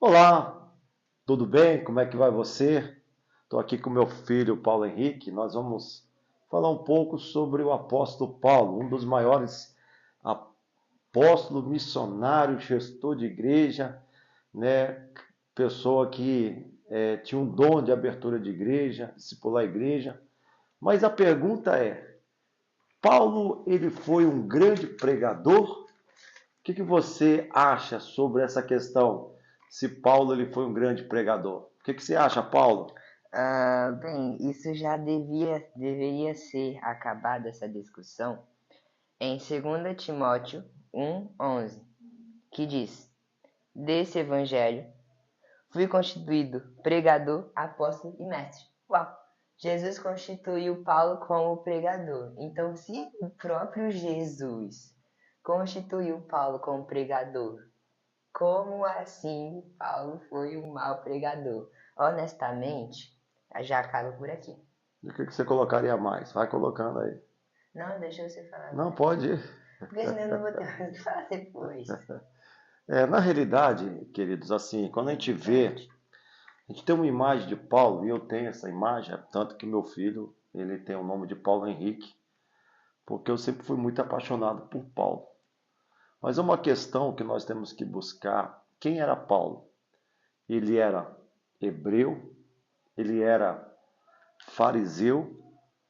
Olá, tudo bem? Como é que vai você? Estou aqui com meu filho Paulo Henrique. Nós vamos falar um pouco sobre o apóstolo Paulo, um dos maiores apóstolos, missionários, gestor de igreja, né? Pessoa que tinha um dom de abertura de igreja, discipular a igreja. Mas a pergunta é: Paulo ele foi um grande pregador? O que você acha sobre essa questão? Se Paulo ele foi um grande pregador? O que você acha, Paulo? Bem, isso já deveria ser acabada essa discussão em 2 Timóteo 1:11, que diz: Desse evangelho fui constituído pregador, apóstolo e mestre. Uau! Jesus constituiu Paulo como pregador. Então, se o próprio Jesus constituiu Paulo como pregador, como assim Paulo foi um mau pregador? Honestamente, já acaba por aqui. E o que você colocaria mais? Vai colocando aí. Não, deixa você falar Não, agora. pode ir. Porque senão eu não vou ter mais o que falar depois. Na realidade, queridos, assim, quando a gente vê, a gente tem uma imagem de Paulo, e eu tenho essa imagem, tanto que meu filho, ele tem o nome de Paulo Henrique, porque eu sempre fui muito apaixonado por Paulo. Mas é uma questão que nós temos que buscar. Quem era Paulo? Ele era hebreu, ele era fariseu,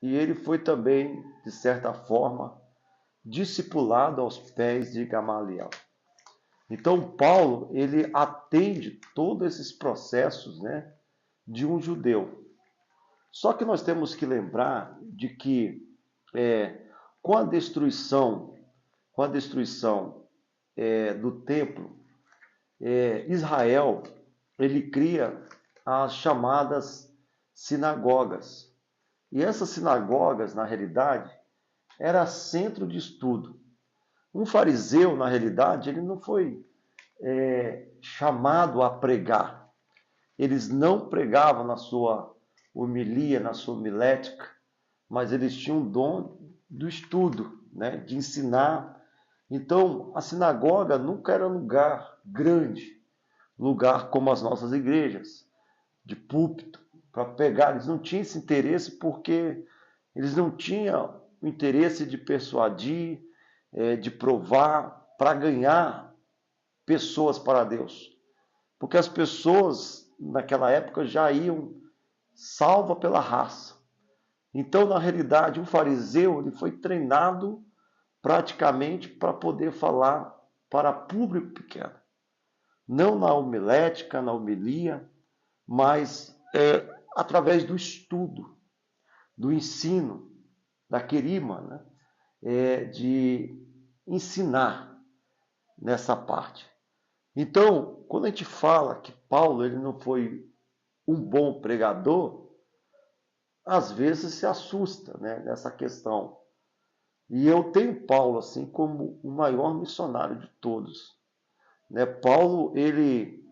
e ele foi também, de certa forma, discipulado aos pés de Gamaliel. Então, Paulo, ele atende todos esses processos, né, de um judeu. Só que nós temos que lembrar de que é, com a destruição, com a destruição do templo, Israel ele cria as chamadas sinagogas. E essas sinagogas, na realidade, era centro de estudo. Um fariseu, na realidade, ele não foi chamado a pregar. Eles não pregavam na sua homilia, na sua homilética, mas eles tinham o dom do estudo, né, de ensinar. Então, a sinagoga nunca era lugar grande, lugar como as nossas igrejas, de púlpito, para pegar. Eles não tinham esse interesse porque eles não tinham o interesse de persuadir, de provar, para ganhar pessoas para Deus. Porque as pessoas naquela época já iam salva pela raça. Então, na realidade, um fariseu ele foi treinado praticamente para poder falar para público pequeno. Não na homilética, na homilia, mas através do estudo, do ensino, da querima, né? De ensinar nessa parte. Então, quando a gente fala que Paulo ele não foi um bom pregador, às vezes se assusta, né, nessa questão. E eu tenho Paulo assim como o maior missionário de todos. Né? Paulo ele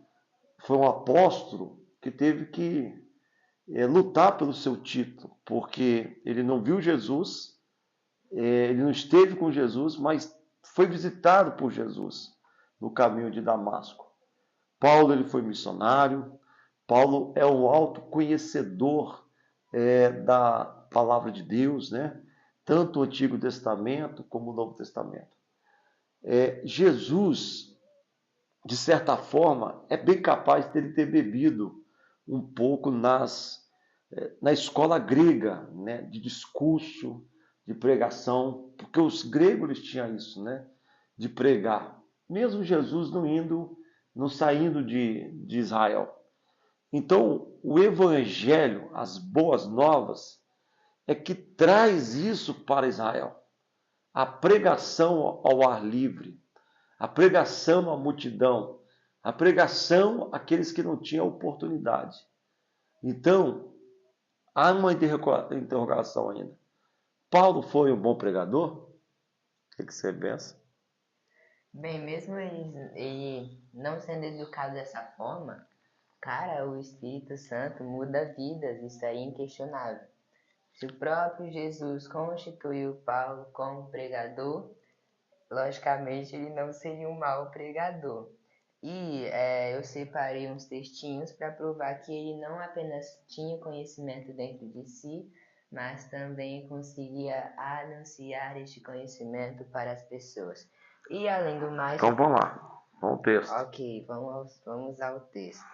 foi um apóstolo que teve que lutar pelo seu título, porque ele não viu Jesus, ele não esteve com Jesus, mas foi visitado por Jesus no caminho de Damasco. Paulo ele foi missionário. Paulo é um alto conhecedor da palavra de Deus, né? Tanto o Antigo Testamento como o Novo Testamento. Jesus, de certa forma, é bem capaz de ele ter bebido um pouco na escola grega, né? De discurso, de pregação, porque os gregos eles tinham isso, né? De pregar. Mesmo Jesus não saindo de Israel. Então, o evangelho, as boas novas, é que traz isso para Israel. A pregação ao ar livre, a pregação à multidão, a pregação àqueles que não tinham oportunidade. Então, há uma interrogação ainda. Paulo foi um bom pregador? O que você pensa? Bem, mesmo ele não sendo educado dessa forma, cara, o Espírito Santo muda vidas, isso aí é inquestionável. Se o próprio Jesus constituiu Paulo como pregador, logicamente ele não seria um mau pregador. E eu separei uns textinhos para provar que ele não apenas tinha conhecimento dentro de si, mas também conseguia anunciar este conhecimento para as pessoas. E além do mais. Então vamos lá, vamos ao texto. Ok, vamos ao texto.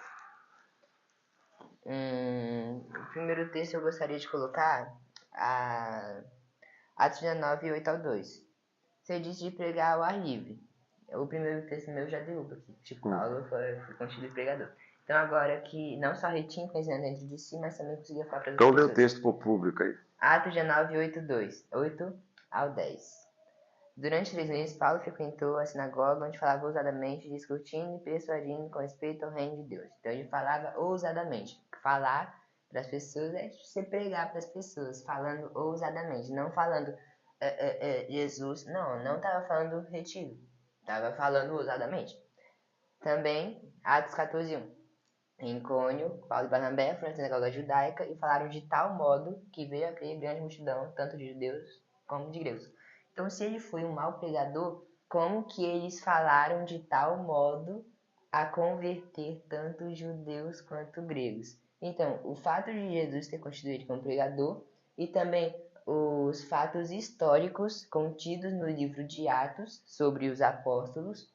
O primeiro texto eu gostaria de colocar Atos 19, 8 ao 2. Você disse de pregar ao ar livre. O primeiro texto meu já derruba aqui. Tipo, Paulo foi constituído pregador. Então agora que não só retinha conhecimento dentro de si, mas também conseguia falar para as Então pessoas. lê o texto para o público aí. Atos 19, 8 ao 10. Durante 3 meses, Paulo frequentou a sinagoga, onde falava ousadamente, discutindo e persuadindo com respeito ao reino de Deus. Então ele falava ousadamente. Falar para as pessoas é você pregar para as pessoas, falando ousadamente, não falando Jesus. Não estava falando retido, estava falando ousadamente. Também, Atos 14, 1. Em Icônio, Paulo e Barnabé foram à sinagoga judaica e falaram de tal modo que veio a crer grande multidão, tanto de judeus como de gregos. Então, se ele foi um mau pregador, como que eles falaram de tal modo a converter tanto judeus quanto gregos? Então, o fato de Jesus ter constituído como pregador e também os fatos históricos contidos no livro de Atos sobre os apóstolos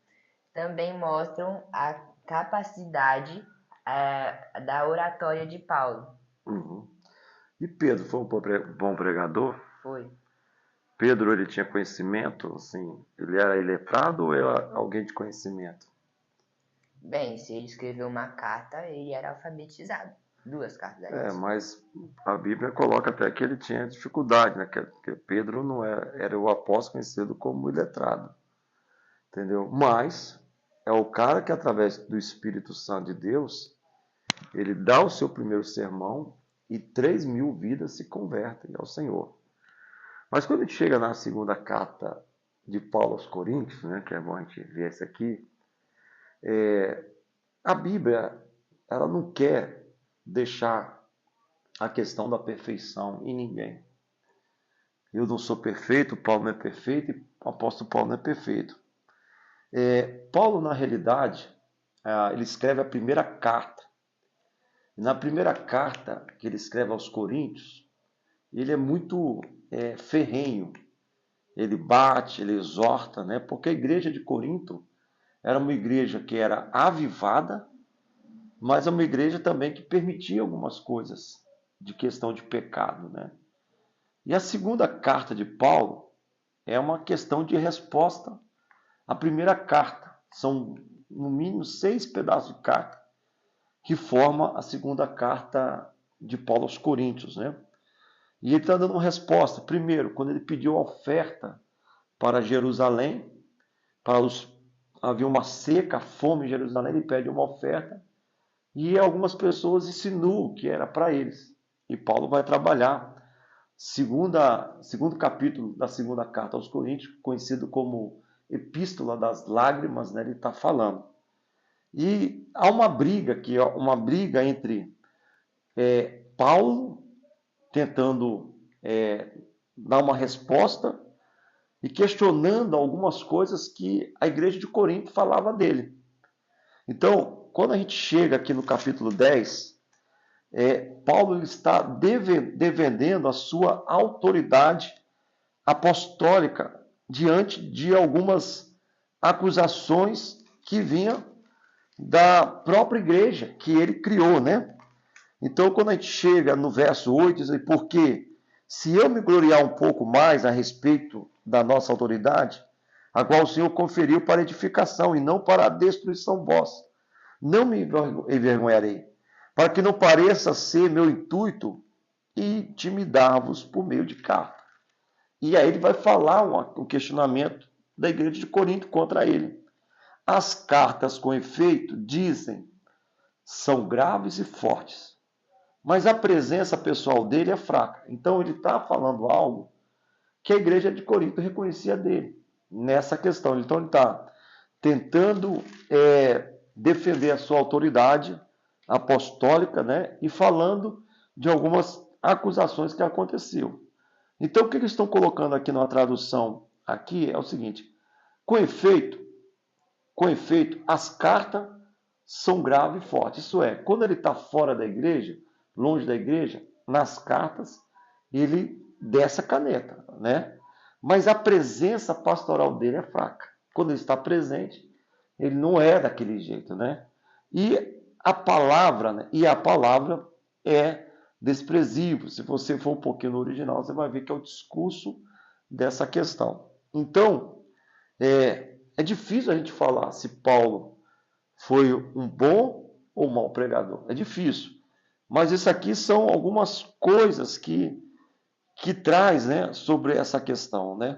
também mostram a capacidade da oratória de Paulo. Uhum. E Pedro foi um bom pregador? Foi. Pedro, ele tinha conhecimento, assim, ele era iletrado ou era alguém de conhecimento? Bem, se ele escreveu uma carta, ele era alfabetizado. 2 cartas, aliás. Mas a Bíblia coloca até que ele tinha dificuldade, né? Que Pedro não era o apóstolo conhecido como iletrado, entendeu? Mas é o cara que, através do Espírito Santo de Deus, ele dá o seu primeiro sermão e 3.000 vidas se convertem ao Senhor. Mas quando a gente chega na segunda carta de Paulo aos Coríntios, né, que é bom a gente ver isso aqui, a Bíblia ela não quer deixar a questão da perfeição em ninguém. Eu não sou perfeito, Paulo não é perfeito e o apóstolo Paulo não é perfeito. Paulo, na realidade, ele escreve a primeira carta. E na primeira carta que ele escreve aos Coríntios, ele é muito ferrenho. Ele bate, ele exorta, né? Porque a igreja de Corinto era uma igreja que era avivada, mas é uma igreja também que permitia algumas coisas de questão de pecado, né? E a segunda carta de Paulo é uma questão de resposta à primeira carta. São, no mínimo, 6 pedaços de carta que forma a segunda carta de Paulo aos Coríntios, né? E ele está dando uma resposta. Primeiro, quando ele pediu a oferta para Jerusalém, havia uma seca, fome em Jerusalém, ele pede uma oferta e algumas pessoas insinuam que era para eles. E Paulo vai trabalhar segundo capítulo da segunda carta aos Coríntios, conhecido como Epístola das Lágrimas, né, ele está falando. E há uma briga entre Paulo tentando dar uma resposta e questionando algumas coisas que a igreja de Corinto falava dele. Então, quando a gente chega aqui no capítulo 10, Paulo está defendendo a sua autoridade apostólica diante de algumas acusações que vinham da própria igreja que ele criou, né? Então, quando a gente chega no verso 8, diz aí, porque se eu me gloriar um pouco mais a respeito da nossa autoridade, a qual o Senhor conferiu para edificação e não para a destruição vossa, não me envergonharei, para que não pareça ser meu intuito intimidar-vos por meio de carta. E aí ele vai falar um questionamento da igreja de Corinto contra ele. As cartas, com efeito, dizem, são graves e fortes, mas a presença pessoal dele é fraca. Então ele está falando algo que a igreja de Corinto reconhecia dele, nessa questão. Então ele está tentando defender a sua autoridade apostólica, né? E falando de algumas acusações que aconteceu. Então o que eles estão colocando aqui na tradução aqui é o seguinte: com efeito, Com efeito, as cartas são graves e fortes. Isso é, quando ele está fora da igreja, longe da igreja, nas cartas, ele desce a caneta, né? Mas a presença pastoral dele é fraca. Quando ele está presente, ele não é daquele jeito, né? E a palavra, né? E a palavra é desprezível. Se você for um pouquinho no original, você vai ver que é o discurso dessa questão. Então, é difícil a gente falar se Paulo foi um bom ou mau pregador. É difícil. Mas isso aqui são algumas coisas que traz, né, sobre essa questão, né?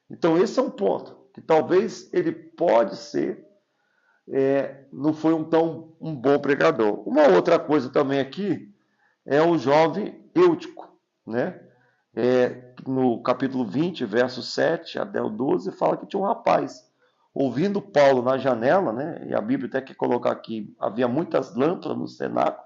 Então, esse é um ponto, que talvez ele pode ser, não foi um bom pregador. Uma outra coisa também aqui é o jovem Eutico, né? No capítulo 20, verso 7 até o 12, fala que tinha um rapaz ouvindo Paulo na janela, né? E a Bíblia até quer colocar aqui, havia muitas lâmpadas no cenáculo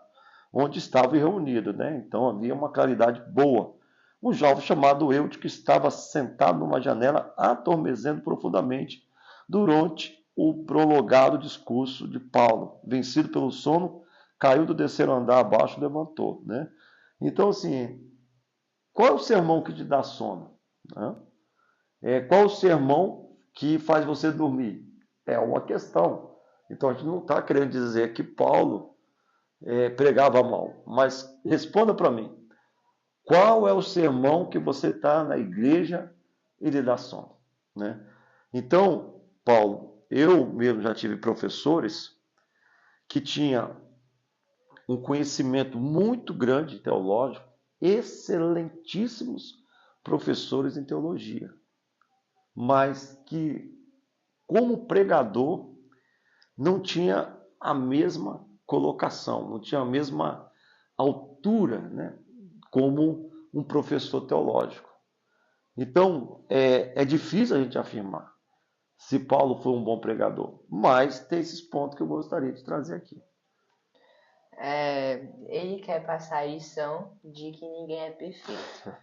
onde estavam reunidos, né? Então havia uma claridade boa. Um jovem chamado Eutico estava sentado numa janela, adormecendo profundamente durante o prolongado discurso de Paulo. Vencido pelo sono, caiu do terceiro andar abaixo e levantou, né? Então, assim, qual é o sermão que te dá sono? Né? Qual é o sermão que faz você dormir? É uma questão. Então, a gente não está querendo dizer que Paulo pregava mal, mas responda para mim. Qual é o sermão que você está na igreja e lhe dá sono? Né? Então, Paulo, eu mesmo já tive professores que tinham um conhecimento muito grande teológico, excelentíssimos professores em teologia, mas que, como pregador, não tinha a mesma colocação, não tinha a mesma altura, né, como um professor teológico. Então, é difícil a gente afirmar se Paulo foi um bom pregador, mas tem esses pontos que eu gostaria de trazer aqui. Ele quer passar a lição de que ninguém é perfeito.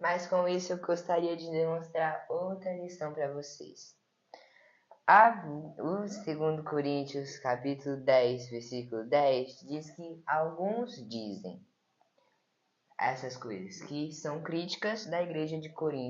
Mas com isso eu gostaria de demonstrar outra lição para vocês. O 2 Coríntios, capítulo 10, versículo 10, diz que alguns dizem essas coisas, que são críticas da igreja de Corinto.